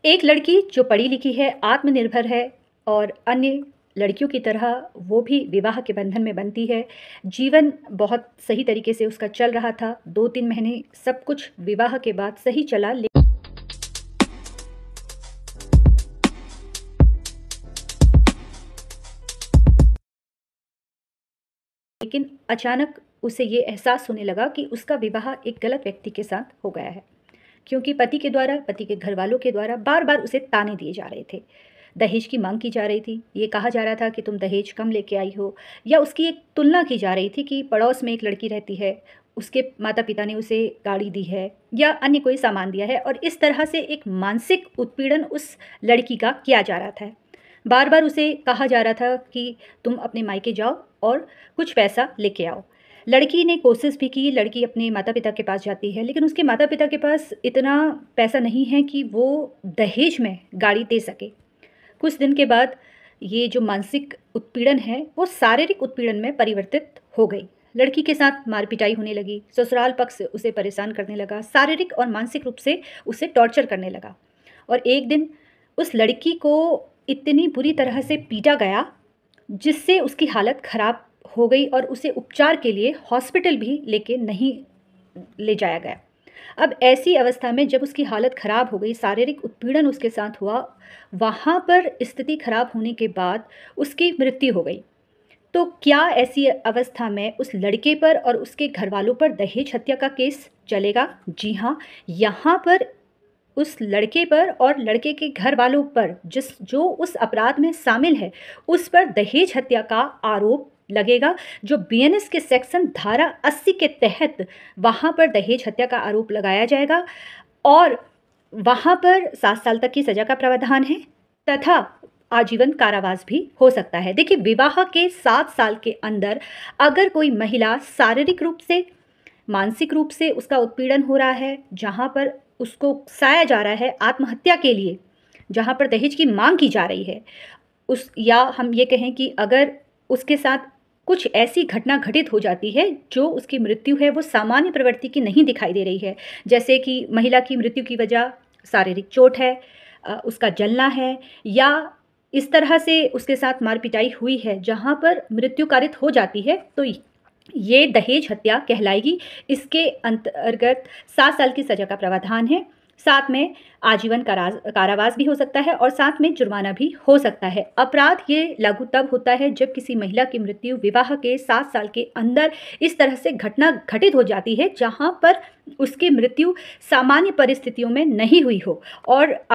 एक लड़की जो पढ़ी लिखी है, आत्मनिर्भर है और अन्य लड़कियों की तरह वो भी विवाह के बंधन में बंधी है। जीवन बहुत सही तरीके से उसका चल रहा था। 2-3 महीने सब कुछ विवाह के बाद सही चला, लेकिन अचानक उसे ये एहसास होने लगा कि उसका विवाह एक गलत व्यक्ति के साथ हो गया है। क्योंकि पति के द्वारा, पति के घरवालों के द्वारा बार-बार उसे ताने दिए जा रहे थे। दहेज की माँग की जा रही थी। ये कहा जा रहा था कि तुम दहेज कम लेके आई हो, या उसकी एक तुलना की जा रही थी कि पड़ोस में एक लड़की रहती है, उसके माता-पिता ने उसे गाड़ी दी है या अन्य कोई सामान दिया है, और इस तरह से एक मानसिक उत्पीड़न उस लड़की का किया जा रहा था। बार-बार उसे कहा जा रहा था कि तुम अपने मायके जाओ और कुछ पैसा लेके आओ। लड़की ने कोशिश भी की, लड़की अपने माता-पिता के पास जाती है, लेकिन उसके माता-पिता के पास इतना पैसा नहीं है कि वो दहेज में गाड़ी दे सके। कुछ दिन के बाद ये जो मानसिक उत्पीड़न है, वो शारीरिक उत्पीड़न में परिवर्तित हो गई। लड़की के साथ मार-पिटाई होने लगी, ससुराल पक्ष उसे परेशान करने लगा, शारीरिक और मानसिक रूप से उसे टॉर्चर करने लगा। और एक दिन उस लड़की को इतनी बुरी तरह से पीटा गया, जिससे उसकी हालत ख़राब हो गई और उसे उपचार के लिए हॉस्पिटल भी लेके नहीं ले जाया गया। अब ऐसी अवस्था में जब उसकी हालत ख़राब हो गई, शारीरिक उत्पीड़न उसके साथ हुआ, वहाँ पर स्थिति ख़राब होने के बाद उसकी मृत्यु हो गई। तो क्या ऐसी अवस्था में उस लड़के पर और उसके घरवालों पर दहेज हत्या का केस चलेगा? जी हाँ, यहाँ पर उस लड़के पर और लड़के के घरवालों पर जो उस अपराध में शामिल है, उस पर दहेज हत्या का आरोप लगेगा, जो बीएनएस के सेक्शन धारा 80 के तहत वहाँ पर दहेज हत्या का आरोप लगाया जाएगा और वहाँ पर 7 साल तक की सज़ा का प्रावधान है तथा आजीवन कारावास भी हो सकता है। देखिए, विवाह के 7 साल के अंदर अगर कोई महिला शारीरिक रूप से, मानसिक रूप से उसका उत्पीड़न हो रहा है, जहाँ पर उसको उकसाया जा रहा है आत्महत्या के लिए, जहाँ पर दहेज की मांग की जा रही है, उस या हम ये कहें कि अगर उसके साथ कुछ ऐसी घटना घटित हो जाती है जो उसकी मृत्यु है वो सामान्य प्रवृत्ति की नहीं दिखाई दे रही है, जैसे कि महिला की मृत्यु की वजह शारीरिक चोट है, उसका जलना है, या इस तरह से उसके साथ मार पिटाई हुई है जहाँ पर मृत्यु कारित हो जाती है, तो ये दहेज हत्या कहलाएगी। इसके अंतर्गत 7 साल की सज़ा का प्रावधान है, साथ में आजीवन कारावास भी हो सकता है और साथ में जुर्माना भी हो सकता है। अपराध ये लागू तब होता है जब किसी महिला की मृत्यु विवाह के 7 साल के अंदर इस तरह से घटना घटित हो जाती है जहाँ पर उसकी मृत्यु सामान्य परिस्थितियों में नहीं हुई हो और